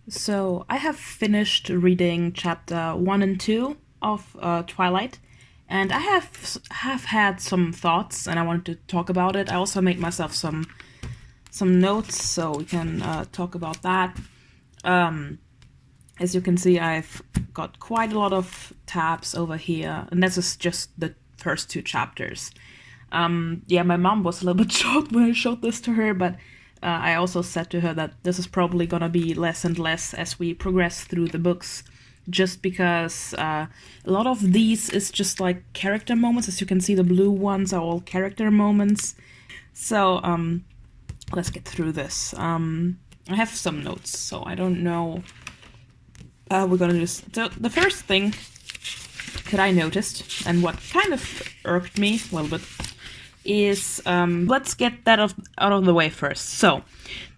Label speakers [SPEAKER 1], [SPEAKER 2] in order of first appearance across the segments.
[SPEAKER 1] So I have finished reading chapter 1 and 2 of Twilight, and I have had some thoughts, and I wanted to talk about it. I also made myself some notes, so we can talk about that. Um, as you can see, I've got quite a lot of tabs over here, and this is just the first two chapters. Yeah, my mom was a little bit shocked when I showed this to her, but I also said to her that this is probably gonna be less and less as we progress through the books, just because a lot of these is just like character moments. As you can see, the blue ones are all character moments. So let's get through this. I have some notes, so I don't know. We're gonna do the first thing that I noticed, and what kind of irked me a little bit, is let's get that out of the way first. So,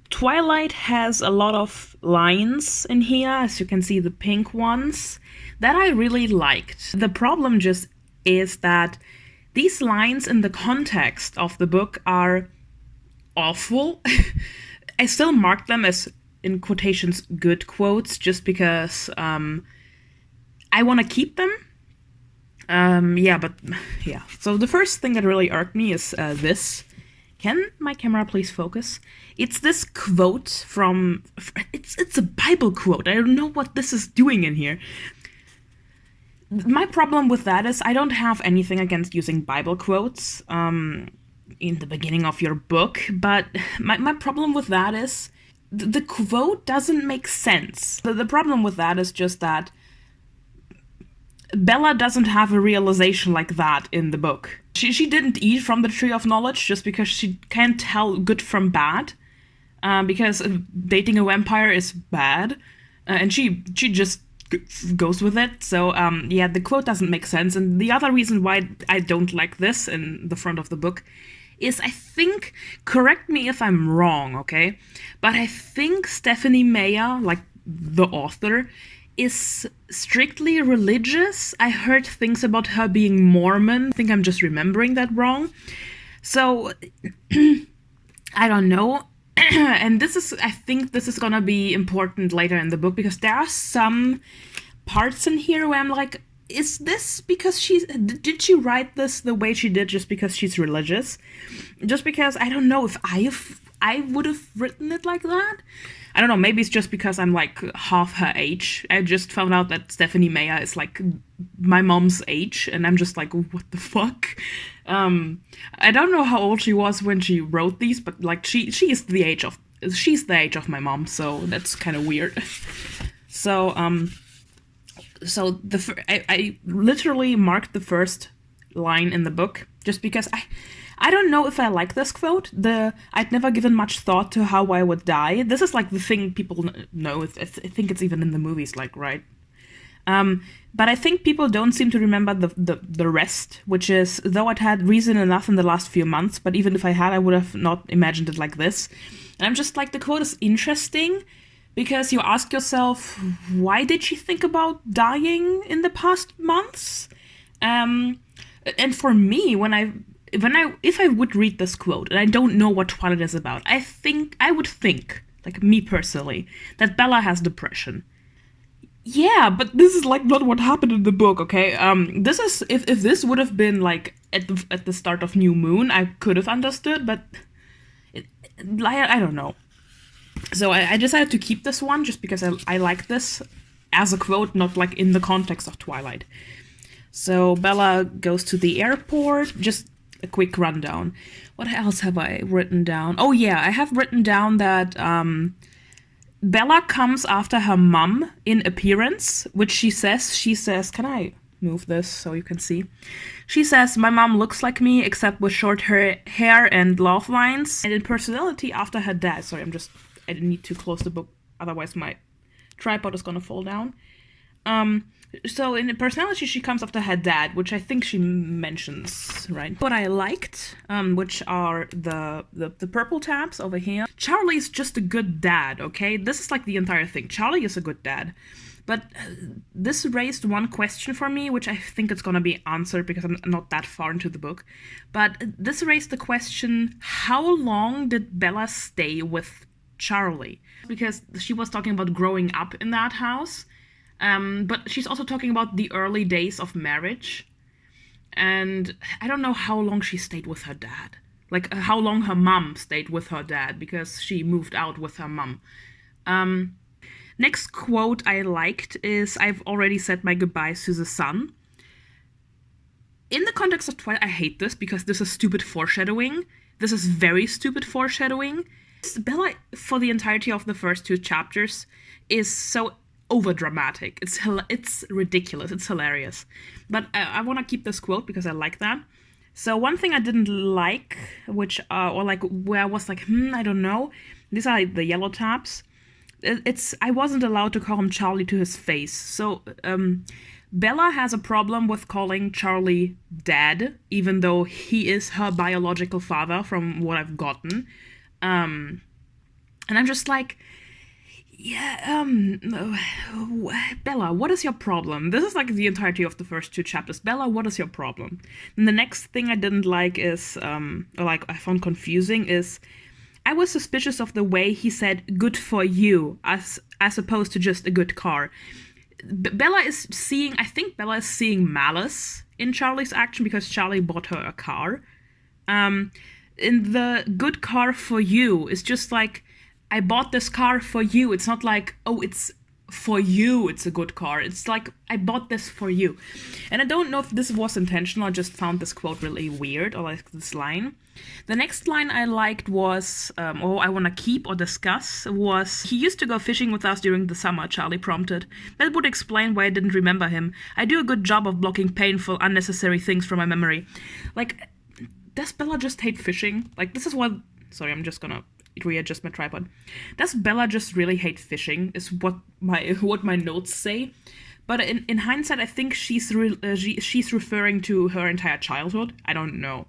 [SPEAKER 1] Twilight has a lot of lines in here, as you can see, the pink ones, that I really liked. The problem just is that these lines in the context of the book are awful. I still mark them as, in quotations, good quotes, just because I want to keep them. Yeah. So the first thing that really irked me is this. Can my camera please focus? It's this quote from... It's a Bible quote. I don't know what this is doing in here. My problem with that is I don't have anything against using Bible quotes in the beginning of your book, but my problem with that is the quote doesn't make sense. The problem with that is just that Bella doesn't have a realization like that in the book. She didn't eat from the tree of knowledge just because she can't tell good from bad. Because dating a vampire is bad. And she just goes with it. So, yeah, the quote doesn't make sense. And the other reason why I don't like this in the front of the book is I think, correct me if I'm wrong, okay? But I think Stephanie Meyer, like the author, is strictly religious. I heard things about her being Mormon. I think I'm just remembering that wrong. So, I don't know. And I think this is gonna be important later in the book, because there are some parts in here where I'm like, is this because did she write this the way she did just because she's religious? Just because I don't know if I would have written it like that. I don't know, maybe it's just because I'm like half her age. I just found out that Stephanie Meyer is like my mom's age, and I'm just like, what the fuck? I don't know how old she was when she wrote these, but like she's the age of my mom, so that's kind of weird. So I literally marked the first line in the book just because I don't know if I like this quote. I'd never given much thought to how I would die. This is like the thing people know. I think it's even in the movies, like, right? But I think people don't seem to remember the rest, which is, though I'd had reason enough in the last few months, but even if I had, I would have not imagined it like this. And I'm just like, the quote is interesting because you ask yourself, why did she think about dying in the past months? And for me, if I would read this quote, and I don't know what Twilight is about, I would think, like me personally, that Bella has depression. Yeah, but this is like not what happened in the book, okay? This is if this would have been like at the start of New Moon, I could have understood, but I don't know. So I decided to keep this one just because I like this as a quote, not like in the context of Twilight. So Bella goes to the airport. Just a quick rundown. What else have I written down? Oh yeah, I have written down that Bella comes after her mum in appearance, which she says, can I move this so you can see? She says, my mom looks like me except with short hair and laugh lines, and in personality after her dad. Sorry, I need to close the book, otherwise my tripod is gonna fall down. So in personality, she comes after her dad, which I think she mentions, right? What I liked, which are the purple tabs over here. Charlie's just a good dad, okay? This is like the entire thing. Charlie is a good dad. But this raised one question for me, which I think it's gonna be answered because I'm not that far into the book. But this raised the question, how long did Bella stay with Charlie, because she was talking about growing up in that house, but she's also talking about the early days of marriage. And I don't know how long she stayed with her dad. Like, how long her mom stayed with her dad, because she moved out with her mom. Next quote I liked is, "I've already said my goodbyes to the sun." In the context of Twilight, I hate this because this is stupid foreshadowing. This is very stupid foreshadowing. Bella, for the entirety of the first 2 chapters, is so overdramatic. It's ridiculous. It's hilarious. But I want to keep this quote because I like that. So one thing I didn't like, which or like where I was like, I don't know. These are the yellow tabs. I wasn't allowed to call him Charlie to his face. So Bella has a problem with calling Charlie Dad, even though he is her biological father, from what I've gotten. And I'm just like, yeah, Bella, what is your problem? This is like the entirety of the first 2 chapters. Bella, what is your problem? And the next thing I didn't like is, or like I found confusing, is I was suspicious of the way he said "good for you" as opposed to just a good car. I think Bella is seeing malice in Charlie's action because Charlie bought her a car. In the "good car for you" is just like, I bought this car for you. It's not like, oh, it's for you, it's a good car. It's like, I bought this for you. And I don't know if this was intentional. I just found this quote really weird, or like this line. The next line I liked was, or I want to keep or discuss, was, "He used to go fishing with us during the summer," Charlie prompted. "That would explain why I didn't remember him. I do a good job of blocking painful, unnecessary things from my memory." Like, does Bella just hate fishing? Like, this is what... Sorry, I'm just gonna readjust my tripod. Does Bella just really hate fishing, is what my notes say. But in hindsight, I think she's referring to her entire childhood. I don't know.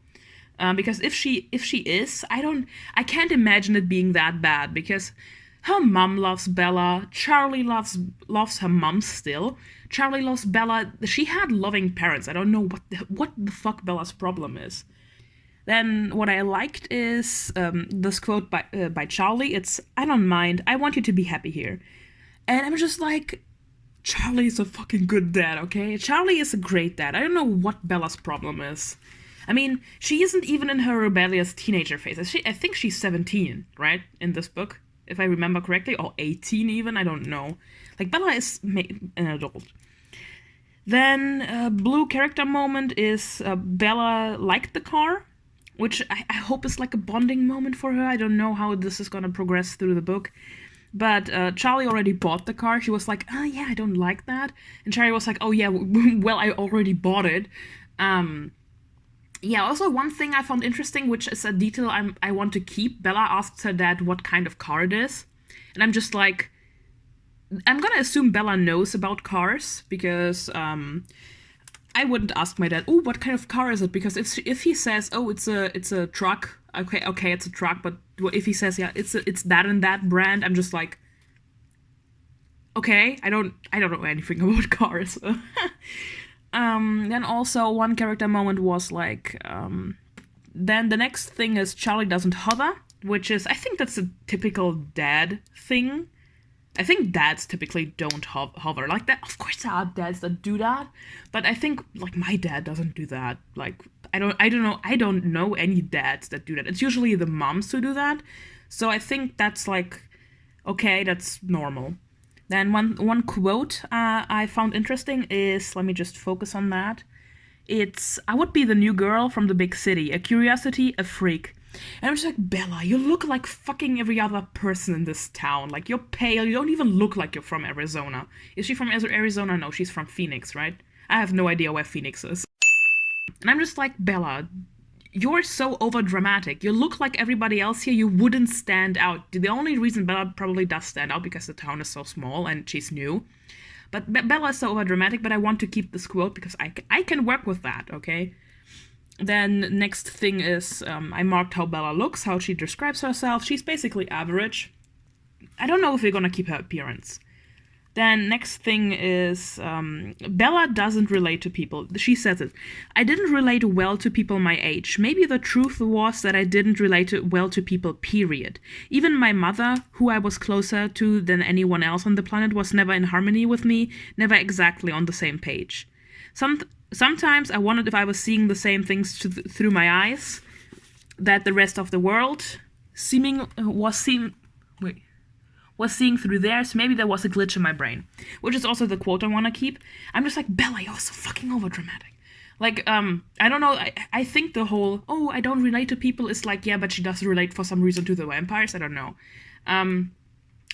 [SPEAKER 1] Because if she is, I can't imagine it being that bad, because her mom loves Bella, Charlie loves her mom still, Charlie loves Bella. She had loving parents. I don't know what the fuck Bella's problem is. Then what I liked is this quote by Charlie. It's, "I don't mind, I want you to be happy here." And I'm just like, Charlie is a fucking good dad, okay? Charlie is a great dad. I don't know what Bella's problem is. I mean, she isn't even in her rebellious teenager phase. I think she's 17, right? In this book, if I remember correctly, or 18 even, I don't know. Like, Bella is an adult. Then, blue character moment is Bella liked the car, which I hope is like a bonding moment for her. I don't know how this is gonna progress through the book. But Charlie already bought the car. She was like, "Oh yeah, I don't like that." And Charlie was like, "Oh yeah, well, I already bought it." Yeah, also one thing I found interesting, which is a detail I want to keep. Bella asks her dad what kind of car it is. And I'm just like, I'm gonna assume Bella knows about cars, because I wouldn't ask my dad, "Oh, what kind of car is it?" Because if he says, "Oh, it's a truck," okay, it's a truck. But if he says, "Yeah, it's that and that brand," I'm just like, okay, I don't know anything about cars. Then also one character moment was like, then the next thing is Charlie doesn't hover, which is, I think that's a typical dad thing. I think dads typically don't hover like that. Of course there are dads that do that, but I think, like, my dad doesn't do that. Like, I don't know any dads that do that. It's usually the moms who do that. So I think that's like, okay, that's normal. Then one quote I found interesting is, let me just focus on that. It's, "I would be the new girl from the big city, a curiosity, a freak." And I'm just like, Bella, you look like fucking every other person in this town. Like, you're pale, you don't even look like you're from Arizona. Is she from Arizona? No, she's from Phoenix, right? I have no idea where Phoenix is. And I'm just like, Bella, you're so overdramatic. You look like everybody else here, you wouldn't stand out. The only reason Bella probably does stand out because the town is so small and she's new. But Bella is so overdramatic, but I want to keep this quote because I can work with that, okay? Then next thing is, I marked how Bella looks, how she describes herself. She's basically average. I don't know if we're gonna keep her appearance. Then next thing is Bella doesn't relate to people. She says it. I didn't relate well to people my age. Maybe the truth was that I didn't relate well to people, period. Even my mother, who I was closer to than anyone else on the planet, was never in harmony with me, never exactly on the same page. Sometimes I wondered if I was seeing the same things through my eyes that the rest of the world was seeing through theirs. Maybe there was a glitch in my brain, which is also the quote I want to keep. I'm just like, Bella, you're so fucking overdramatic. Like, I don't know, I think the whole, oh, I don't relate to people is like, yeah, but she does relate for some reason to the vampires. I don't know.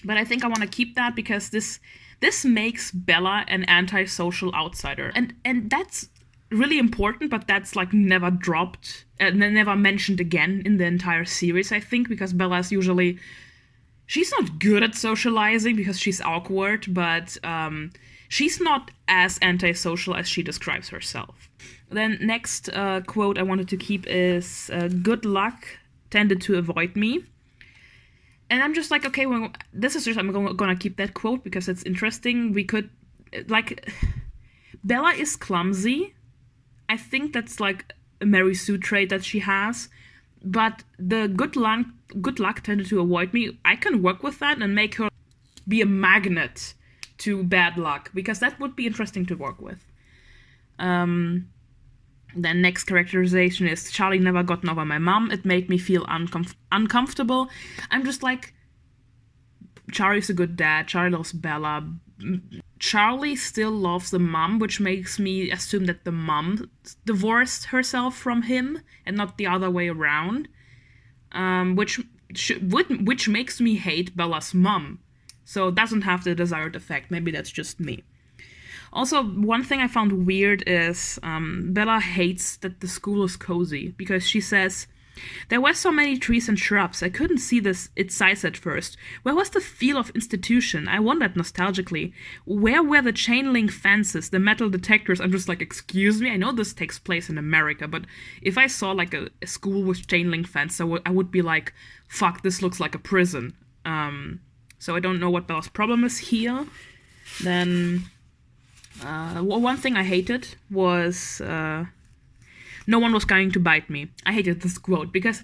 [SPEAKER 1] But I think I want to keep that because this makes Bella an antisocial outsider. And that's really important, but that's like never dropped, never mentioned again in the entire series, I think, because Bella's usually... She's not good at socializing because she's awkward, but she's not as antisocial as she describes herself. Then next quote I wanted to keep is, good luck tended to avoid me. And I'm just like, okay, well, this is just, I'm gonna keep that quote because it's interesting. We could, like, Bella is clumsy. I think that's like a Mary Sue trait that she has. But the good luck tended to avoid me. I can work with that and make her be a magnet to bad luck, because that would be interesting to work with. Then next characterization is, Charlie never gotten over my mom. It made me feel uncomfortable. I'm just like, Charlie's a good dad. Charlie loves Bella. Charlie still loves the mom, which makes me assume that the mom divorced herself from him and not the other way around, which makes me hate Bella's mom. So it doesn't have the desired effect. Maybe that's just me. Also, one thing I found weird is Bella hates that the school is cozy, because she says, there were so many trees and shrubs, I couldn't see its size at first. Where was the feel of institution? I wondered nostalgically. Where were the chain link fences, the metal detectors? I'm just like, excuse me, I know this takes place in America, but if I saw like a school with chain link fence, I would be like, fuck, this looks like a prison. So I don't know what Bella's problem is here. Then one thing I hated was... no one was going to bite me. I hated this quote because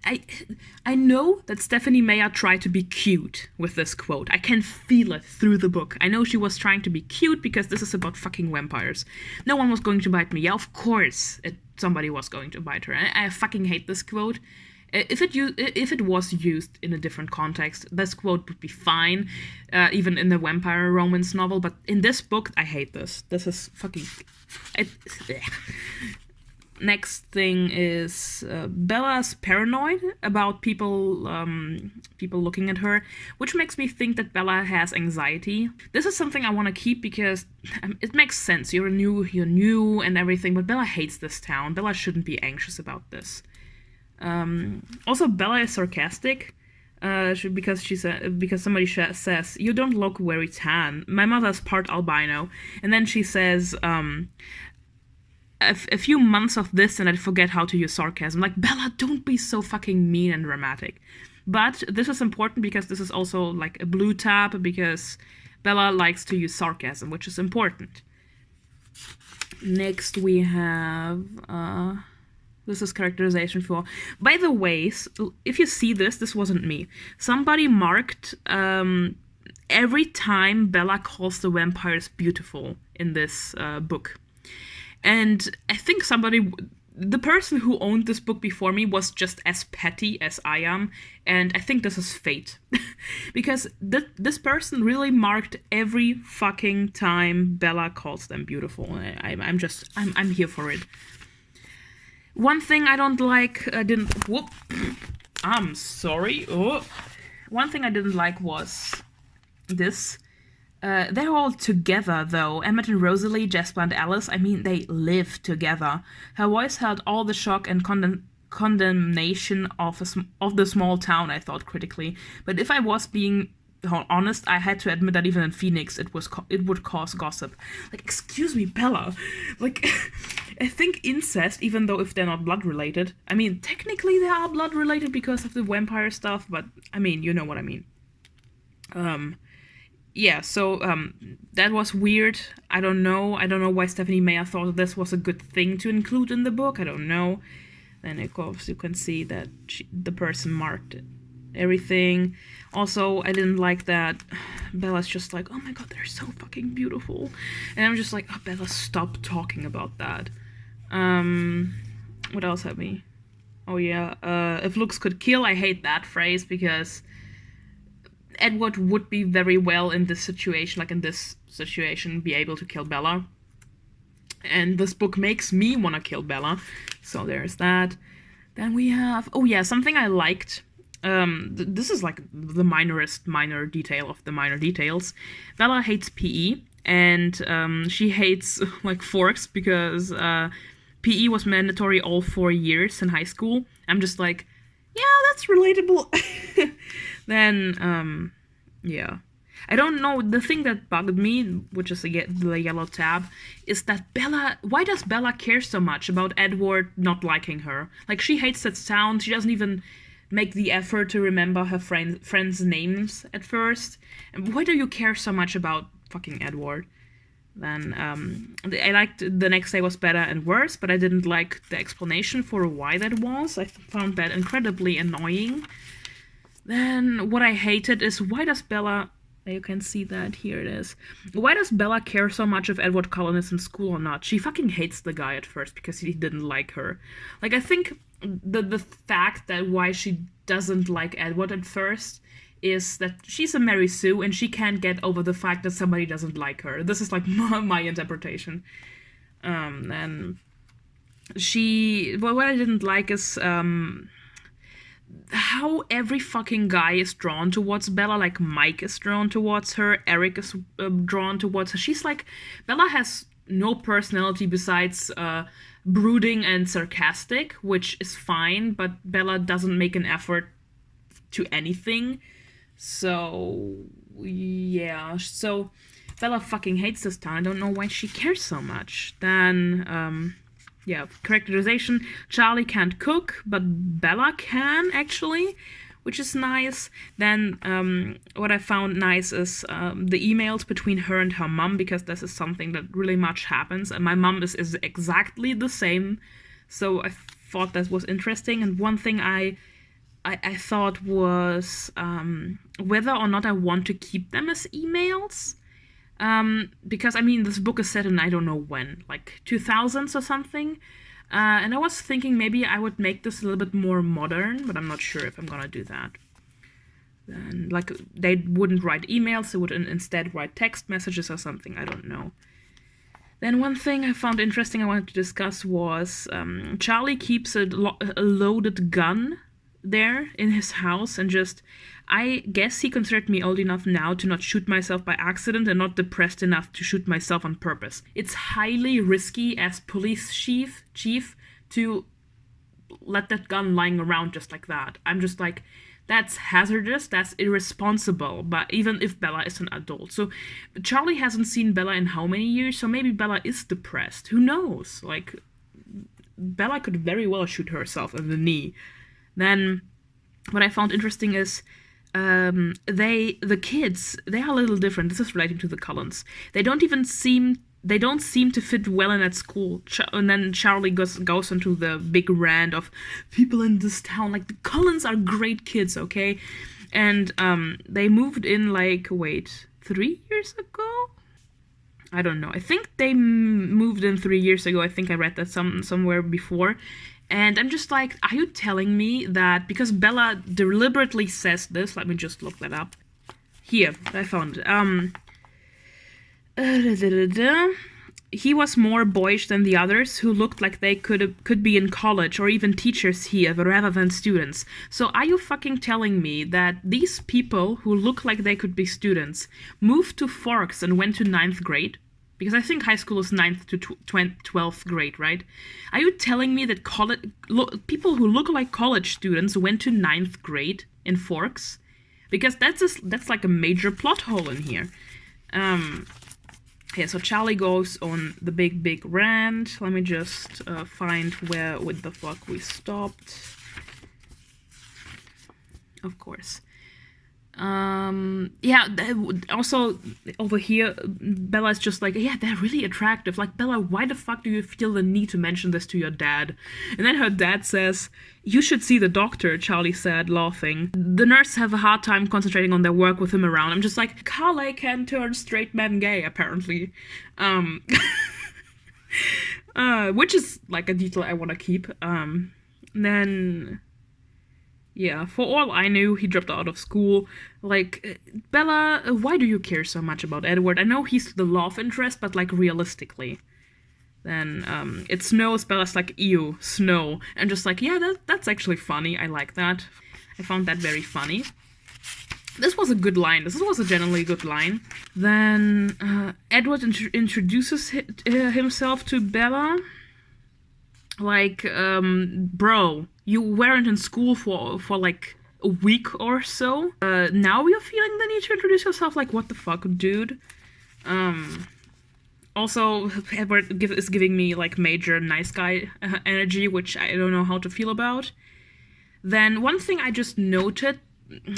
[SPEAKER 1] I know that Stephanie Meyer tried to be cute with this quote. I can feel it through the book. I know she was trying to be cute because this is about fucking vampires. No one was going to bite me. Yeah, of course somebody was going to bite her. I fucking hate this quote. If it was used in a different context, this quote would be fine, even in the vampire romance novel. But in this book, I hate this. This is fucking... Next thing is Bella's paranoid about people looking at her, which makes me think that Bella has anxiety. This is something I want to keep because it makes sense. You're new and everything, but Bella hates this town. Bella shouldn't be anxious about this. Also, Bella is sarcastic because somebody says, you don't look very tan. My mother's part albino, and then she says, a few months of this and I'd forget how to use sarcasm. Like, Bella, don't be so fucking mean and dramatic. But this is important because this is also like a blue tab, because Bella likes to use sarcasm, which is important. Next we have... this is characterization for... By the way, if you see this wasn't me. Somebody marked every time Bella calls the vampires beautiful in this book. And I think the person who owned this book before me was just as petty as I am, and I think this is fate. Because this person really marked every fucking time Bella calls them beautiful. I'm here for it. One thing I don't like, I'm sorry. Oh. One thing I didn't like was this. They're all together, though. Emmett and Rosalie, Jasper and Alice, I mean, they live together. Her voice held all the shock and condemnation of the small town, I thought critically. But if I was being honest, I had to admit that even in Phoenix, it would cause gossip. Like, excuse me, Bella. Like, I think incest, even though if they're not blood-related, I mean, technically they are blood-related because of the vampire stuff, but, I mean, you know what I mean. yeah, so that was weird. I don't know. I don't know why Stephanie Meyer thought this was a good thing to include in the book. I don't know. Then of course you can see that the person marked everything. Also, I didn't like that Bella's just like, oh my god, they're so fucking beautiful. And I'm just like, oh, Bella, stop talking about that. What else have we? Oh yeah, if looks could kill, I hate that phrase because Edward would be very well in this situation, be able to kill Bella. And this book makes me want to kill Bella. So there's that. Then we have, oh yeah, something I liked. This is like the minor detail of the minor details. Bella hates PE, and she hates like forks because PE was mandatory all 4 years in high school. I'm just like, yeah, that's relatable. Then, yeah. I don't know, the thing that bugged me, which is the yellow tab, is that Bella, why does Bella care so much about Edward not liking her? Like, she hates that sound, she doesn't even make the effort to remember her friends' names at first. And why do you care so much about fucking Edward? Then, I liked The Next Day Was Better and Worse, but I didn't like the explanation for why that was. I found that incredibly annoying. Then, what I hated is, why does Bella... You can see that, here it is. Why does Bella care so much if Edward Cullen is in school or not? She fucking hates the guy at first because he didn't like her. Like, I think the fact that why she doesn't like Edward at first is that she's a Mary Sue and she can't get over the fact that somebody doesn't like her. This is like my interpretation. And what I didn't like is how every fucking guy is drawn towards Bella. Like, Mike is drawn towards her, Eric is drawn towards her. She's like, Bella has no personality besides brooding and sarcastic, which is fine, but Bella doesn't make an effort to anything. So, yeah. So, Bella fucking hates this town. I don't know why she cares so much. Then, yeah, characterization. Charlie can't cook, but Bella can, actually, which is nice. Then what I found nice is the emails between her and her mom, because this is something that really much happens. And my mom is exactly the same, so I thought that was interesting. And one thing I thought was whether or not I want to keep them as emails. Because, I mean, this book is set in I don't know when, like 2000s or something. And I was thinking maybe I would make this a little bit more modern, but I'm not sure if I'm gonna do that. Then, like, they wouldn't write emails, they would instead write text messages or something, I don't know. Then one thing I found interesting I wanted to discuss was Charlie keeps a loaded gun there in his house, and just, I guess he considered me old enough now to not shoot myself by accident and not depressed enough to shoot myself on purpose. It's highly risky as police chief to let that gun lying around just like that. I'm just like, that's hazardous, that's irresponsible, but even if Bella is an adult. So Charlie hasn't seen Bella in how many years, so maybe Bella is depressed. Who knows? Like, Bella could very well shoot herself in the knee. Then what I found interesting is the kids, they are a little different. This is relating to the Cullens. They don't seem to fit well in at school. And then Charlie goes into the big rant of people in this town. Like, the Cullens are great kids, okay? And they moved in, like, 3 years ago? I don't know. I think they moved in 3 years ago. I think I read that somewhere before. And I'm just like, are you telling me that, because Bella deliberately says this, let me just look that up. Here, I found it. He was more boyish than the others, who looked like they could be in college or even teachers here rather than students. So are you fucking telling me that these people who look like they could be students moved to Forks and went to 9th grade? Because I think high school is 9th to 12th grade, right? Are you telling me that people who look like college students went to 9th grade in Forks? Because that's like a major plot hole in here. Yeah, so Charlie goes on the big rant. Let me just find what the fuck we stopped. Of course. Yeah, also over here, Bella's just like, yeah, they're really attractive. Like, Bella, why the fuck do you feel the need to mention this to your dad? And then her dad says, you should see the doctor, Charlie said, laughing. The nurses have a hard time concentrating on their work with him around. I'm just like, Carly can turn straight men gay, apparently. Which is like a detail I want to keep. Then... yeah, for all I knew, he dropped out of school. Like, Bella, why do you care so much about Edward? I know he's the love interest, but, like, realistically. Then, it snows, Bella's like, ew, snow. And just like, yeah, that's actually funny, I like that. I found that very funny. This was a good line. This was a generally good line. Then, Edward introduces himself to Bella. Like, bro, you weren't in school for like a week or so. Now you're feeling the need to introduce yourself? Like, what the fuck, dude? Also, Edward is giving me like major nice guy energy, which I don't know how to feel about. Then one thing I just noted,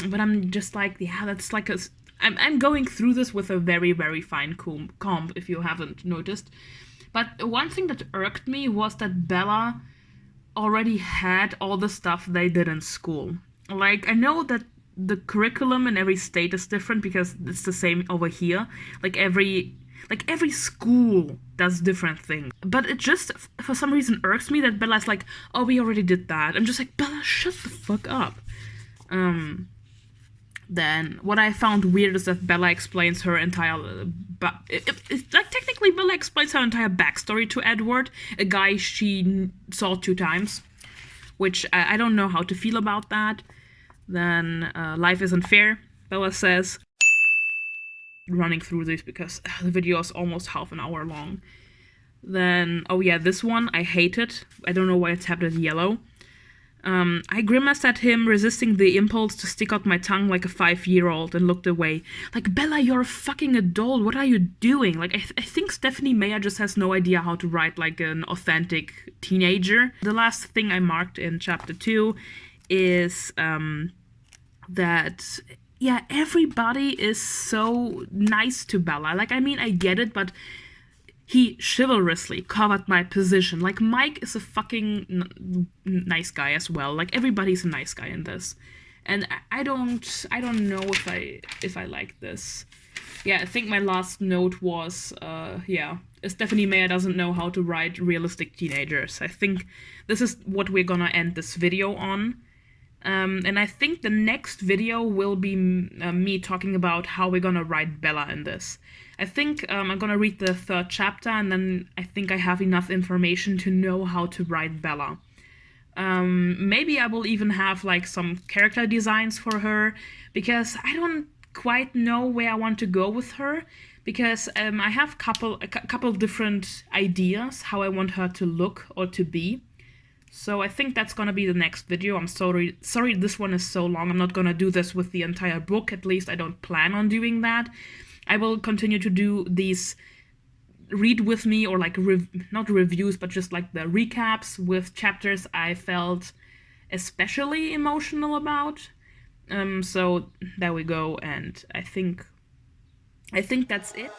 [SPEAKER 1] but I'm just like, yeah, that's like I'm going through this with a very, very fine comb, if you haven't noticed. But one thing that irked me was that Bella already had all the stuff they did in school. Like, I know that the curriculum in every state is different because it's the same over here. Like, every school does different things. But it just, for some reason, irks me that Bella's like, oh, we already did that. I'm just like, Bella, shut the fuck up. Then what I found weird is that Bella explains her entire... like, technically, Bella explains her entire backstory to Edward, a guy she saw 2 times, which I don't know how to feel about that. Then, life isn't fair, Bella says. Running through this because the video is almost half an hour long. Then, oh yeah, this one, I hate it. I don't know why it's tabbed as yellow. I grimaced at him, resisting the impulse to stick out my tongue like a 5-year-old and looked away. Like, Bella, you're a fucking adult. What are you doing? Like, I think Stephanie Meyer just has no idea how to write like an authentic teenager. The last thing I marked in chapter 2 is that, yeah, everybody is so nice to Bella. Like, I mean, I get it, but he chivalrously covered my position. Like, Mike is a fucking nice guy as well. Like, everybody's a nice guy in this. And I don't know if I like this. Yeah, I think my last note was, yeah, Stephanie Meyer doesn't know how to write realistic teenagers. I think this is what we're gonna end this video on. And I think the next video will be me talking about how we're gonna write Bella in this. I think I'm gonna read the 3rd chapter, and then I think I have enough information to know how to write Bella. Maybe I will even have like some character designs for her, because I don't quite know where I want to go with her, because I have a couple different ideas how I want her to look or to be. So I think that's gonna be the next video. I'm sorry this one is so long. I'm not gonna do this with the entire book, at least I don't plan on doing that. I will continue to do these read with me, or like, not reviews, but just like the recaps with chapters I felt especially emotional about. So there we go, and I think that's it.